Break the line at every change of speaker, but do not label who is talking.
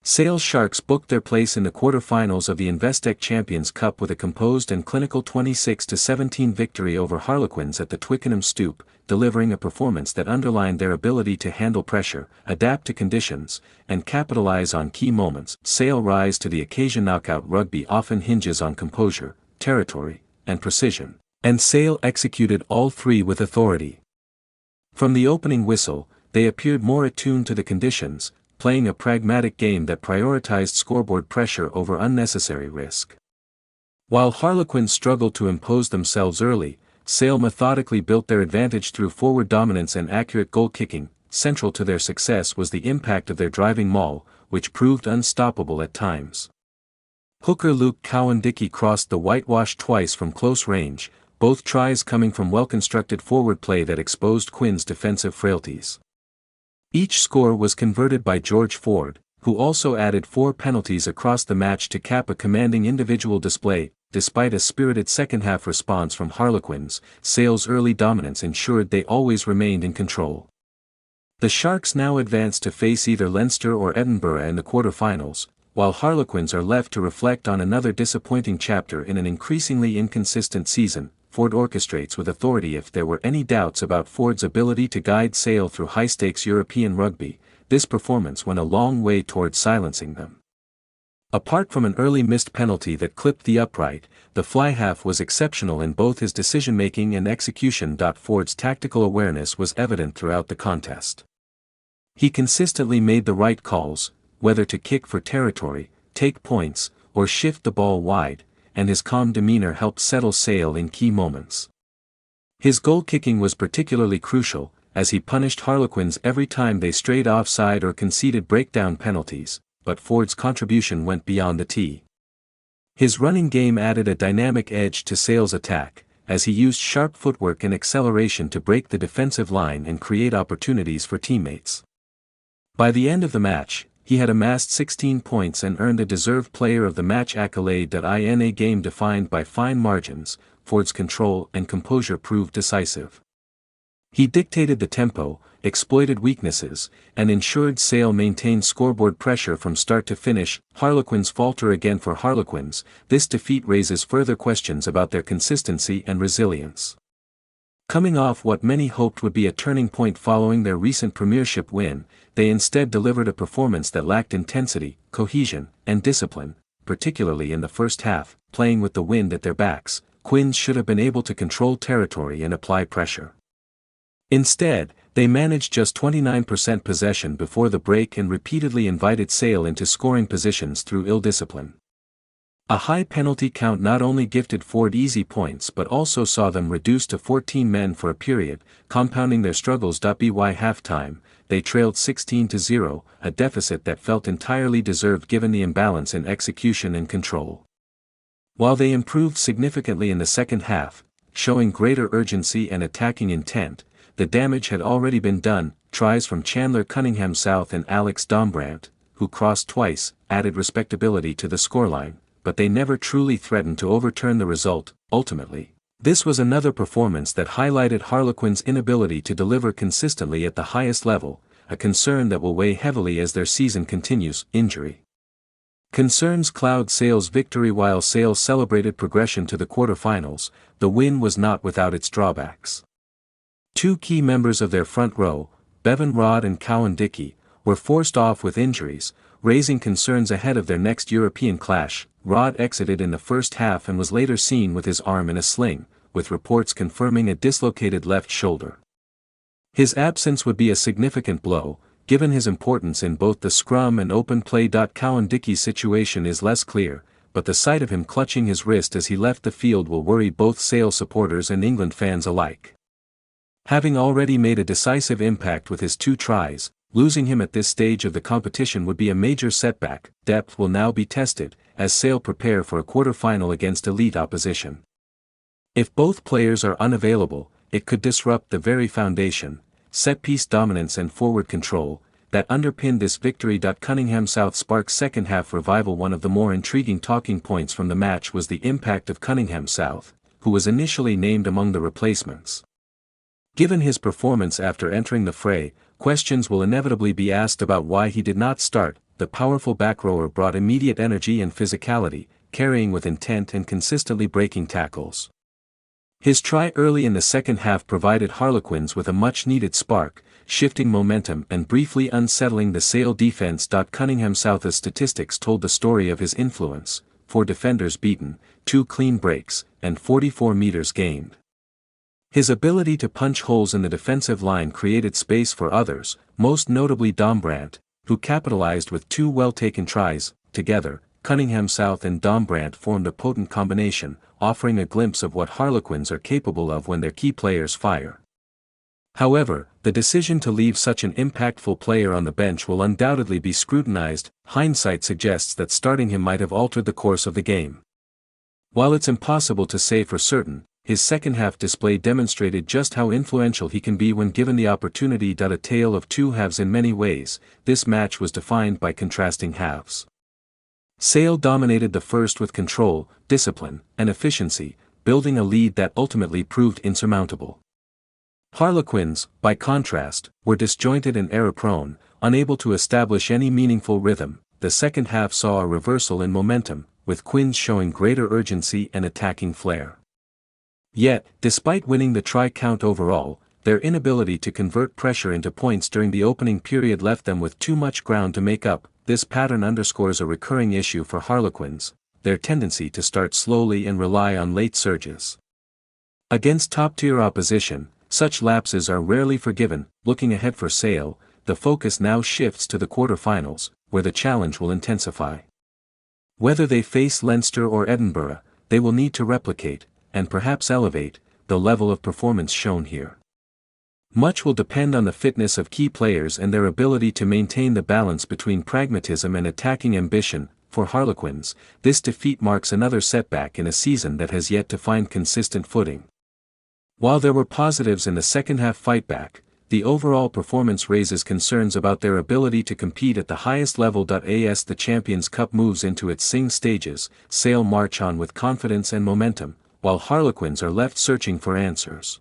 Sale's Sharks booked their place in the quarter-finals of the Investec Champions Cup with a composed and clinical 26-17 victory over Harlequins at the Twickenham STOOP, delivering a performance that underlined their ability to handle pressure, adapt to conditions, and capitalize on key moments. Sale rise to the occasion. Knockout rugby often hinges on composure, territory, and precision, and Sale executed all three with authority. From the opening whistle, they appeared more attuned to the conditions, playing a pragmatic game that prioritized scoreboard pressure over unnecessary risk. While Harlequins struggled to impose themselves early, Sale methodically built their advantage through forward dominance and accurate goal kicking. Central to their success was the impact of their driving maul, which proved unstoppable at times. Hooker Luke Cowan-Dickie crossed the whitewash twice from close range, both tries coming from well-constructed forward play that exposed Quins' defensive frailties. Each score was converted by George Ford, who also added 4 penalties across the match to cap a commanding individual display. Despite a spirited second-half response from Harlequins, Sale's early dominance ensured they always remained in control. The Sharks now advance to face either Leinster or Edinburgh in the quarter-finals, while Harlequins are left to reflect on another disappointing chapter in an increasingly inconsistent season. Ford orchestrates with authority. If there were any doubts about Ford's ability to guide Sale through high-stakes European rugby, this performance went a long way towards silencing them. Apart from an early missed penalty that clipped the upright, the fly-half was exceptional in both his decision-making and execution. Ford's tactical awareness was evident throughout the contest. He consistently made the right calls, whether to kick for territory, take points, or shift the ball wide, and his calm demeanor helped settle Sale in key moments. His goal kicking was particularly crucial, as he punished Harlequins every time they strayed offside or conceded breakdown penalties, but Ford's contribution went beyond the tee. His running game added a dynamic edge to Sale's attack, as he used sharp footwork and acceleration to break the defensive line and create opportunities for teammates. By the end of the match, he had amassed 16 points and earned a deserved Player of the Match accolade. In a game defined by fine margins, Ford's control and composure proved decisive. He dictated the tempo, exploited weaknesses, and ensured Sale maintained scoreboard pressure from start to finish. Harlequins falter again. For Harlequins, this defeat raises further questions about their consistency and resilience. Coming off what many hoped would be a turning point following their recent premiership win, they instead delivered a performance that lacked intensity, cohesion, and discipline, particularly in the first half. Playing with the wind at their backs, Quins should have been able to control territory and apply pressure. Instead, they managed just 29% possession before the break and repeatedly invited Sale into scoring positions through ill discipline. A high penalty count not only gifted Ford easy points but also saw them reduced to 14 men for a period, compounding their struggles. By halftime, they trailed 16-0, a deficit that felt entirely deserved given the imbalance in execution and control. While they improved significantly in the second half, showing greater urgency and attacking intent, the damage had already been done. Tries from Chandler Cunningham-South and Dombrandt, who crossed twice, added respectability to the scoreline, but they never truly threatened to overturn the result. Ultimately, this was another performance that highlighted Harlequins' inability to deliver consistently at the highest level, a concern that will weigh heavily as their season continues. Injury concerns cloud Sale's victory. While Sale celebrated progression to the quarter-finals, the win was not without its drawbacks. 2 key members of their front row, Bevan Rodd and Cowan-Dickie, were forced off with injuries, raising concerns ahead of their next European clash. Rodd exited in the first half and was later seen with his arm in a sling, with reports confirming a dislocated left shoulder. His absence would be a significant blow, given his importance in both the scrum and open play. Cowan-Dickie's situation is less clear, but the sight of him clutching his wrist as he left the field will worry both Sale supporters and England fans alike. Having already made a decisive impact with his 2 tries, losing him at this stage of the competition would be a major setback. Depth will now be tested, as Sale prepare for a quarter-final against elite opposition. If both players are unavailable, it could disrupt the very foundation, set-piece dominance and forward control, that underpinned this victory. Cunningham-South sparks second-half revival. One of the more intriguing talking points from the match was the impact of Cunningham-South, who was initially named among the replacements. Given his performance after entering the fray, questions will inevitably be asked about why he did not start. the powerful back rower brought immediate energy and physicality, carrying with intent and consistently breaking tackles. His try early in the second half provided Harlequins with a much-needed spark, shifting momentum and briefly unsettling the Sale defense. Cunningham-South's statistics told the story of his influence: 4 defenders beaten, 2 clean breaks, and 44 meters gained. His ability to punch holes in the defensive line created space for others, most notably Dombrandt, who capitalized with 2 well-taken tries. Together, Cunningham-South and Dombrandt formed a potent combination, offering a glimpse of what Harlequins are capable of when their key players fire. However, the decision to leave such an impactful player on the bench will undoubtedly be scrutinized. Hindsight suggests that starting him might have altered the course of the game. While it's impossible to say for certain, his second-half display demonstrated just how influential he can be when given the opportunity. A tale of two halves. In many ways, this match was defined by contrasting halves. Sale dominated the first with control, discipline, and efficiency, building a lead that ultimately proved insurmountable. Harlequins, by contrast, were disjointed and error-prone, unable to establish any meaningful rhythm. The second half saw a reversal in momentum, with Quins showing greater urgency and attacking flair. Yet, despite winning the try count overall, their inability to convert pressure into points during the opening period left them with too much ground to make up. This pattern underscores a recurring issue for Harlequins: their tendency to start slowly and rely on late surges. Against top-tier opposition, such lapses are rarely forgiven. Looking ahead for Sale, the focus now shifts to the quarter-finals, where the challenge will intensify. Whether they face Leinster or Edinburgh, they will need to replicate, and perhaps elevate, the level of performance shown here. Much will depend on the fitness of key players and their ability to maintain the balance between pragmatism and attacking ambition. For Harlequins, this defeat marks another setback in a season that has yet to find consistent footing. While there were positives in the second-half fightback, the overall performance raises concerns about their ability to compete at the highest level. As the Champions Cup moves into its stages, Sale march on with confidence and momentum, while Harlequins are left searching for answers.